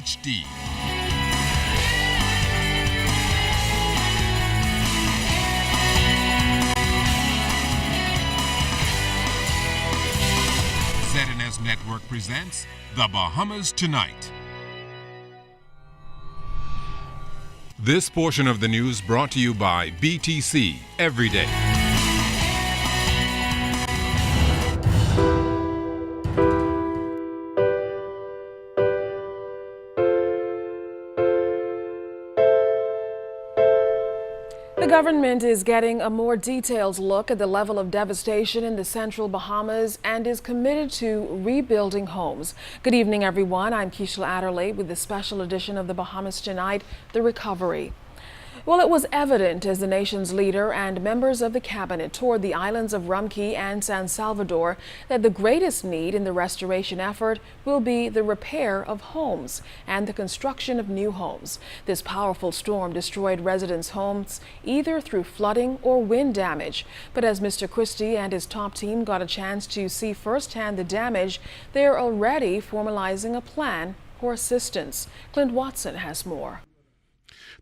HD. ZNS Network presents The Bahamas Tonight. This portion of the news brought to you by BTC Every Day. The government is getting a more detailed look at the level of devastation in the central Bahamas and is committed to rebuilding homes. Good evening, everyone. I'm Keishla Adderley with the special edition of The Bahamas Tonight, The Recovery. Well, it was evident as the nation's leader and members of the cabinet toured the islands of Rumkey and San Salvador that the greatest need in the restoration effort will be the repair of homes and the construction of new homes. This powerful storm destroyed residents' homes either through flooding or wind damage. But as Mr. Christie and his top team got a chance to see firsthand the damage, they are already formalizing a plan for assistance. Clint Watson has more.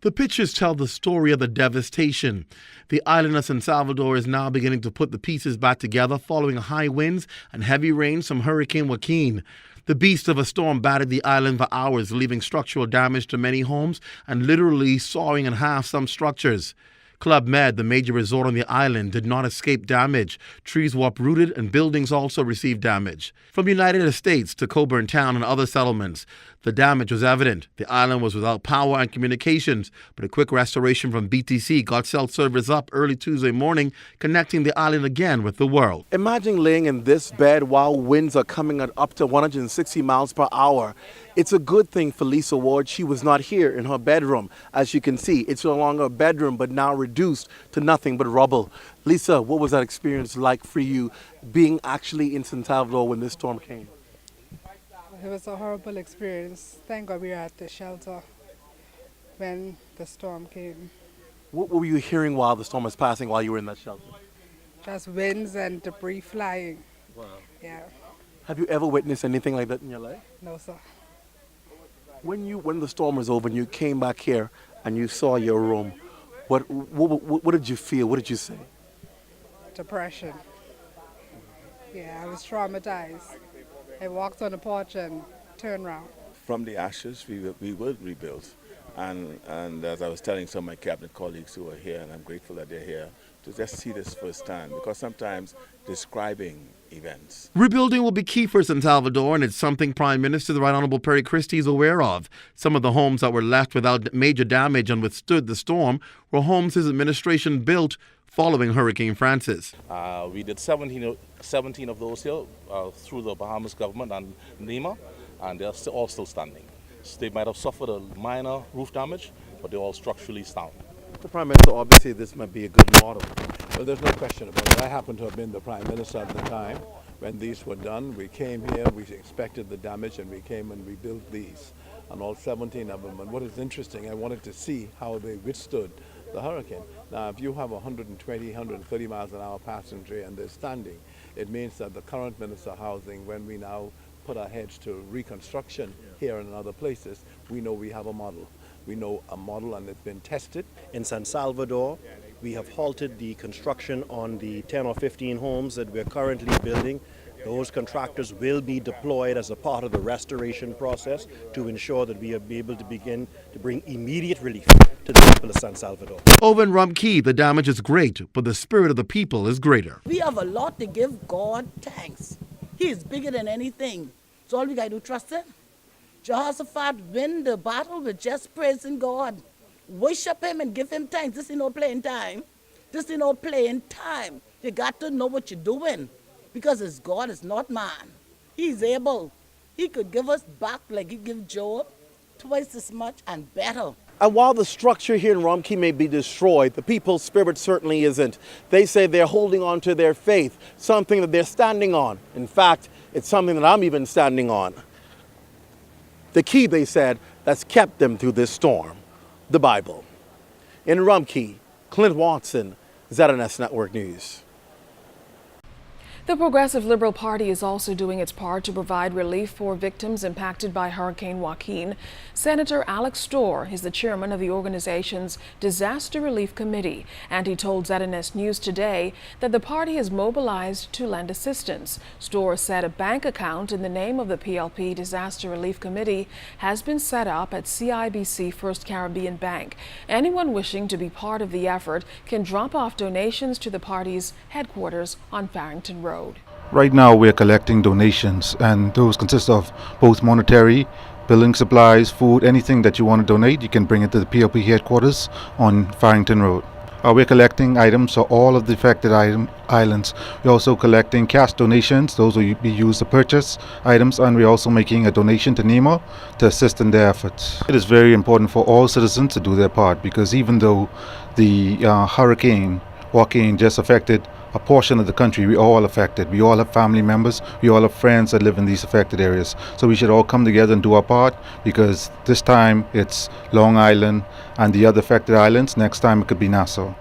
The pictures tell the story of the devastation. The island of San Salvador is now beginning to put the pieces back together following high winds and heavy rains from Hurricane Joaquin. The beast of a storm battered the island for hours, leaving structural damage to many homes and literally sawing in half some structures. Club Med, the major resort on the island, did not escape damage. Trees were uprooted and buildings also received damage. From United States to Coburn Town and other settlements, the damage was evident. The island was without power and communications, but a quick restoration from BTC got cell service up early Tuesday morning, connecting the island again with the world. Imagine laying in this bed while winds are coming at up to 160 miles per hour. It's a good thing for Lisa Ward. She was not here in her bedroom. As you can see, it's no longer a bedroom, but now reduced to nothing but rubble. Lisa, what was that experience like for you being actually in San Salvador when this storm came? It was a horrible experience. Thank God we were at the shelter when the storm came. What were you hearing while the storm was passing while you were in that shelter? Just winds and debris flying. Wow. Yeah. Have you ever witnessed anything like that in your life? No, sir. When the storm was over and you came back here and you saw your room, what did you feel? What did you say? Depression. Yeah, I was traumatized. I walked on the porch and turned around. From the ashes, we will rebuild. And as I was telling some of my cabinet colleagues who are here, and I'm grateful that they're here, to just see this firsthand, because sometimes describing events. Rebuilding will be key for San Salvador, and it's something Prime Minister the Right Honorable Perry Christie is aware of. Some of the homes that were left without major damage and withstood the storm were homes his administration built following Hurricane Francis. We did 17 of those here through the Bahamas government and NEMA, and they're all still standing. So they might have suffered a minor roof damage, but they're all structurally sound. The Prime Minister, obviously this might be a good model. Well, there's no question about it. I happen to have been the Prime Minister at the time when these were done. We came here, we expected the damage, and we came and we built these, and all 17 of them. And what is interesting, I wanted to see how they withstood the hurricane. Now, if you have 120, 130 miles an hour passenger and they're standing, it means that the current Minister of Housing, when we now put our heads to reconstruction here and in other places, we know we have a model. We know a model and it's been tested. In San Salvador, we have halted the construction on the 10 or 15 homes that we're currently building. Those contractors will be deployed as a part of the restoration process to ensure that we are able to begin to bring immediate relief to the people of San Salvador. Over in Rumkey, the damage is great, but the spirit of the people is greater. We have a lot to give God thanks. He is bigger than anything. So all we got to do, trust him. Jehoshaphat win the battle with just praising God. Worship him and give him thanks. This is no playing time. This is no playing time. You got to know what you're doing, because it's God, it's not man. He's able. He could give us back like he gave Job, twice as much and better. And while the structure here in Rumkey may be destroyed, the people's spirit certainly isn't. They say they're holding on to their faith, something that they're standing on. In fact, it's something that I'm even standing on. The key, they said, that's kept them through this storm, the Bible. In Rumkey, Clint Watson, ZNS Network News. The Progressive Liberal Party is also doing its part to provide relief for victims impacted by Hurricane Joaquin. Senator Alex Storr is the chairman of the organization's Disaster Relief Committee, and he told ZNS News Today that the party is mobilized to lend assistance. Storr said a bank account in the name of the PLP Disaster Relief Committee has been set up at CIBC First Caribbean Bank. Anyone wishing to be part of the effort can drop off donations to the party's headquarters on Farrington Road. Right now we're collecting donations, and those consist of both monetary, building supplies, food, anything that you want to donate, you can bring it to the PLP headquarters on Farrington Road. We're collecting items for all of the affected islands. We're also collecting cash donations. Those will be used to purchase items, and we're also making a donation to NEMA to assist in their efforts. It is very important for all citizens to do their part, because even though the Hurricane Joaquin just affected a portion of the country, we all affected. We all have family members, we all have friends that live in these affected areas. So we should all come together and do our part, because this time it's Long Island and the other affected islands. Next time it could be Nassau.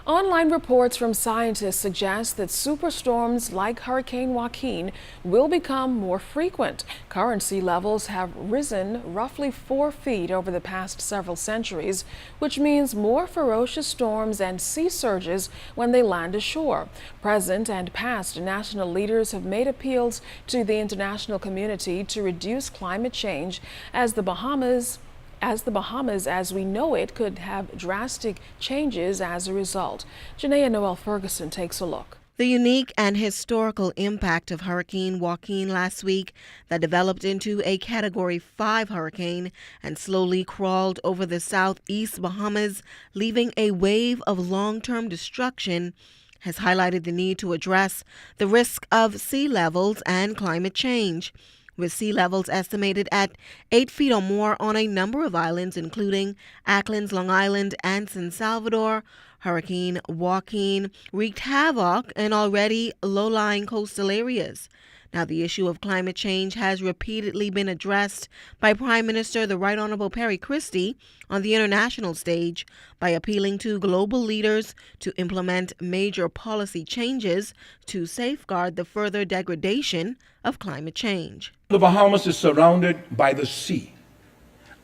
Online reports from scientists suggest that superstorms like Hurricane Joaquin will become more frequent. Current sea levels have risen roughly 4 feet over the past several centuries, which means more ferocious storms and sea surges when they land ashore. Present and past national leaders have made appeals to the international community to reduce climate change as the Bahamas, as we know it, could have drastic changes as a result. Janaea Noel Ferguson takes a look. The unique and historical impact of Hurricane Joaquin last week that developed into a Category 5 hurricane and slowly crawled over the southeast Bahamas, leaving a wave of long-term destruction, has highlighted the need to address the risk of sea levels and climate change. With sea levels estimated at 8 feet or more on a number of islands, including Acklins, Long Island, and San Salvador, Hurricane Joaquin wreaked havoc in already low-lying coastal areas. Now, the issue of climate change has repeatedly been addressed by Prime Minister the Right Honorable Perry Christie on the international stage by appealing to global leaders to implement major policy changes to safeguard the further degradation of climate change. The Bahamas is surrounded by the sea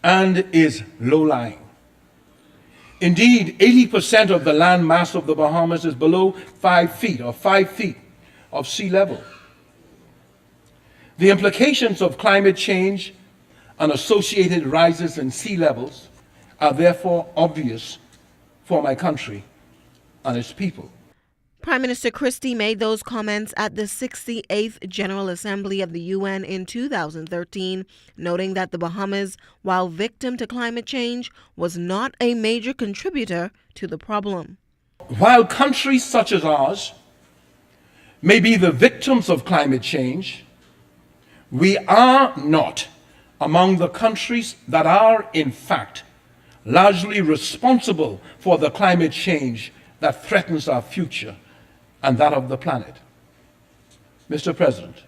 and is low-lying. Indeed, 80% of the land mass of the Bahamas is below 5 feet or 5 feet of sea level. The implications of climate change and associated rises in sea levels are therefore obvious for my country and its people. Prime Minister Christie made those comments at the 68th General Assembly of the UN in 2013, noting that the Bahamas, while victim to climate change, was not a major contributor to the problem. While countries such as ours may be the victims of climate change, we are not among the countries that are, in fact, largely responsible for the climate change that threatens our future and that of the planet. Mr. President,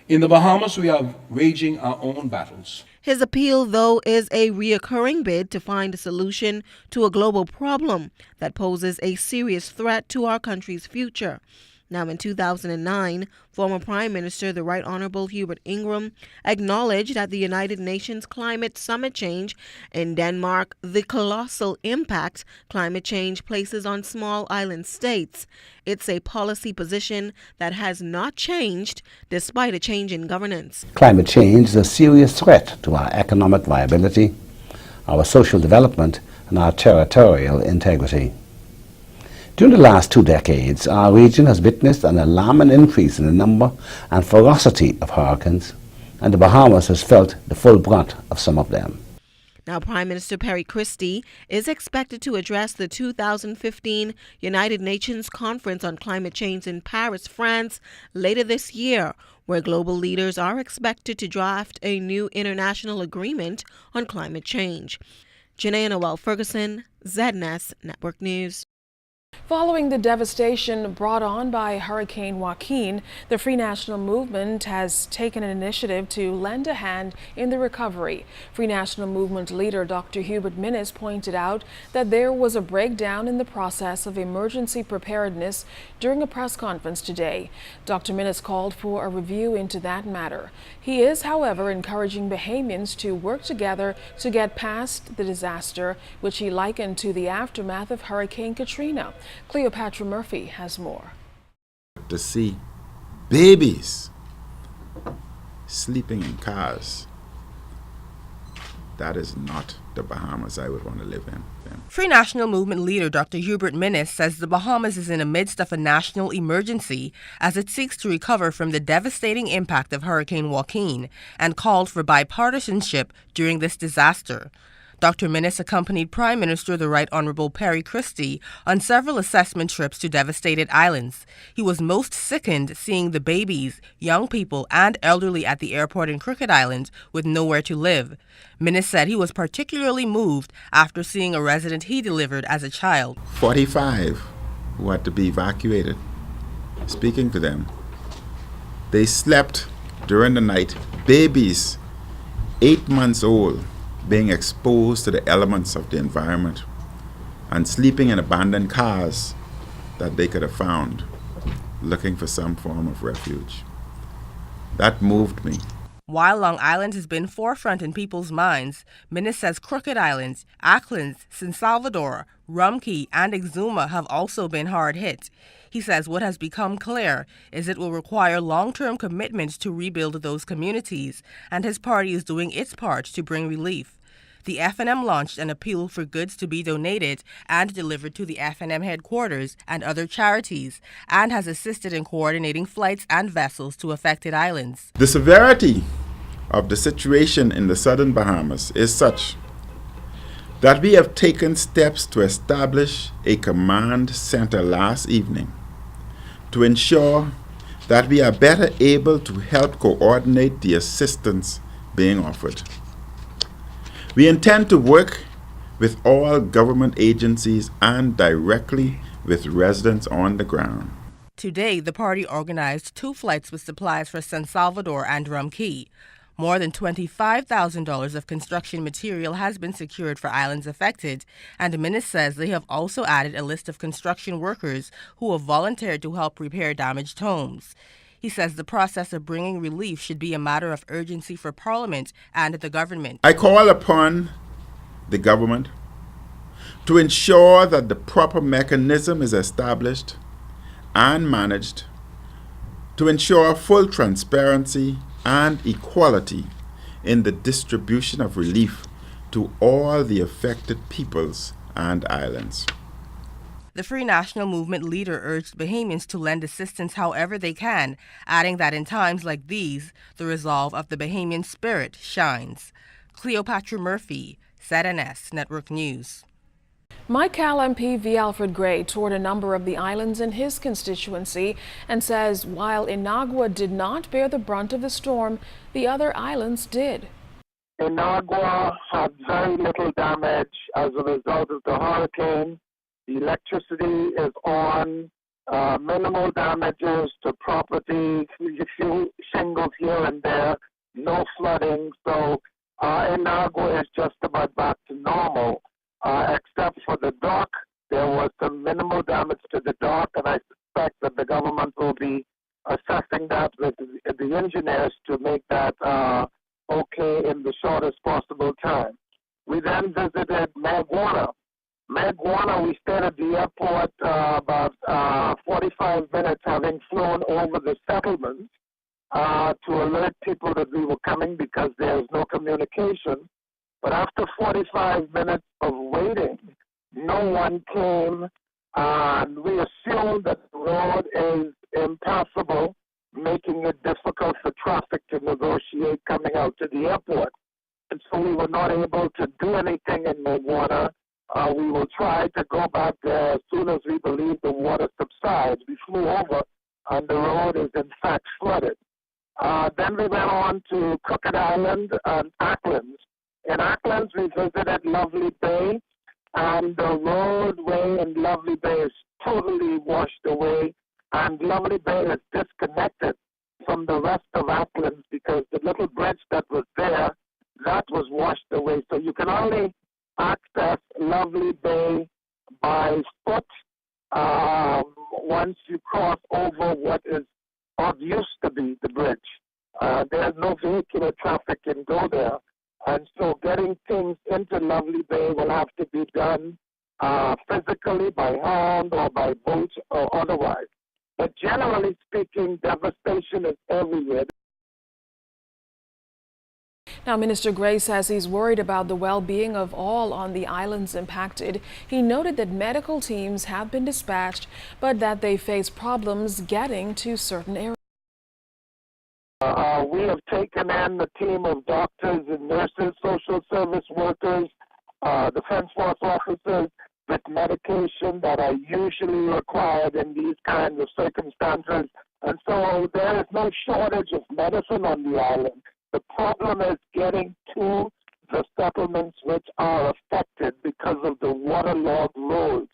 in the Bahamas, we are waging our own battles. His appeal, though, is a reoccurring bid to find a solution to a global problem that poses a serious threat to our country's future. Now, in 2009, former Prime Minister the Right Honorable Hubert Ingraham acknowledged at the United Nations Climate Summit Change in Denmark the colossal impact climate change places on small island states. It's a policy position that has not changed despite a change in governance. Climate change is a serious threat to our economic viability, our social development, and our territorial integrity. During the last 2 decades, our region has witnessed an alarming increase in the number and ferocity of hurricanes, and the Bahamas has felt the full brunt of some of them. Now, Prime Minister Perry Christie is expected to address the 2015 United Nations Conference on Climate Change in Paris, France, later this year, where global leaders are expected to draft a new international agreement on climate change. Janaea Noel Ferguson, ZNS Network News. Following the devastation brought on by Hurricane Joaquin, the Free National Movement has taken an initiative to lend a hand in the recovery. Free National Movement leader Dr. Hubert Minnis pointed out that there was a breakdown in the process of emergency preparedness during a press conference today. Dr. Minnis called for a review into that matter. He is, however, encouraging Bahamians to work together to get past the disaster, which he likened to the aftermath of Hurricane Katrina. Cleopatra Murphy has more. To see babies sleeping in cars, that is not the Bahamas I would want to live in. Free National Movement leader Dr. Hubert Minnis says the Bahamas is in the midst of a national emergency as it seeks to recover from the devastating impact of Hurricane Joaquin and called for bipartisanship during this disaster. Dr. Minnis accompanied Prime Minister the Right Honourable Perry Christie on several assessment trips to devastated islands. He was most sickened seeing the babies, young people, and elderly at the airport in Crooked Island with nowhere to live. Minnis said he was particularly moved after seeing a resident he delivered as a child. 45 who had to be evacuated. Speaking to them, they slept during the night, babies 8 months old, being exposed to the elements of the environment and sleeping in abandoned cars that they could have found, looking for some form of refuge. That moved me. While Long Island has been forefront in people's minds, Minnis says Crooked Islands, Acklands, San Salvador, Rum Cay, and Exuma have also been hard hit. He says what has become clear is it will require long-term commitments to rebuild those communities, and his party is doing its part to bring relief. The FNM launched an appeal for goods to be donated and delivered to the FNM headquarters and other charities, and has assisted in coordinating flights and vessels to affected islands. The severity of the situation in the southern Bahamas is such that we have taken steps to establish a command center last evening to ensure that we are better able to help coordinate the assistance being offered. We intend to work with all government agencies and directly with residents on the ground. Today, the party organized 2 flights with supplies for San Salvador and Rum Cay. More than $25,000 of construction material has been secured for islands affected, and Minnis says they have also added a list of construction workers who have volunteered to help repair damaged homes. He says the process of bringing relief should be a matter of urgency for Parliament and the government. I call upon the government to ensure that the proper mechanism is established and managed to ensure full transparency and equality in the distribution of relief to all the affected peoples and islands. The Free National Movement leader urged Bahamians to lend assistance however they can, adding that in times like these, the resolve of the Bahamian spirit shines. Cleopatra Murphy, ZNS Network News. Mike Cal MP V. Alfred Gray toured a number of the islands in his constituency and says while Inagua did not bear the brunt of the storm, the other islands did. Inagua had very little damage as a result of the hurricane. The electricity is on, minimal damages to property, a few shingles here and there, no flooding. So Inagua is just about back to normal, except for the dock. There was some minimal damage to the dock, and I suspect that the government will be assessing that with the engineers to make that okay in the shortest possible time. We then visited Maguana. We stayed at the airport about 45 minutes, having flown over the settlement to alert people that we were coming because there's no communication. But after 45 minutes of waiting, no one came, and we assumed that the road is impassable, making it difficult for traffic to negotiate coming out to the airport. And so we were not able to do anything in Maguana. We will try to go back there as soon as we believe the water subsides. We flew over, and the road is in fact flooded. Then we went on to Crooked Island and Acklands. In Acklands, we visited Lovely Bay. and the roadway in Lovely Bay is totally washed away, and Lovely Bay is disconnected from the rest of Acklands because the little bridge that was there, that was washed away. So you can only access Lovely Bay by foot once you cross over what used to be the bridge. There's no vehicular traffic can go there. And so getting things into Lovely Bay will have to be done physically by hand or by boat or otherwise. But generally speaking, devastation is everywhere. Now, Minister Gray says he's worried about the well-being of all on the islands impacted. He noted that medical teams have been dispatched, but that they face problems getting to certain areas. We have taken in the team of doctors and nurses, social service workers, defense force officers with medication that are usually required in these kinds of circumstances. And so there is no shortage of medicine on the island. The problem is getting to the settlements which are affected because of the waterlogged roads.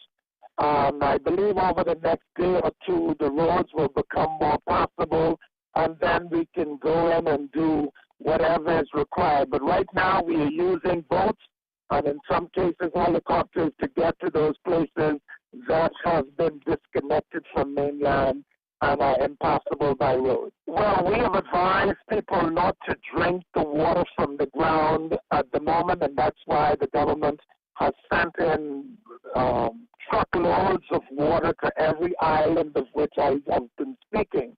I believe over the next day or two, the roads will become more passable, and then we can go in and do whatever is required. But right now, we are using boats and in some cases helicopters to get to those places that have been disconnected from mainland and are impassable by road. Well, we have advised people not to drink the water from the ground at the moment, and that's why the government has sent in truckloads of water to every island of which I have been speaking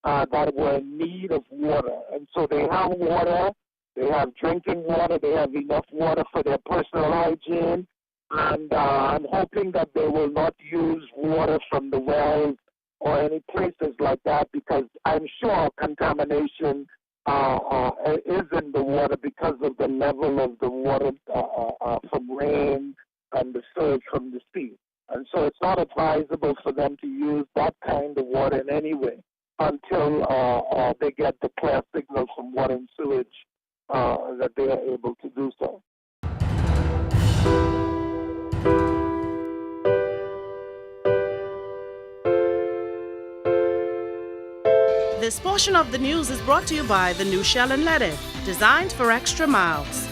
that were in need of water. And so they have water, they have drinking water, they have enough water for their personal hygiene, and I'm hoping that they will not use water from the wells or any places like that, because I'm sure contamination is in the water because of the level of the water from rain and the surge from the sea. And so it's not advisable for them to use that kind of water in any way until they get the clear signal from water and sewage that they are able to do so. This portion of the news is brought to you by the new Shell and Letty, designed for extra miles.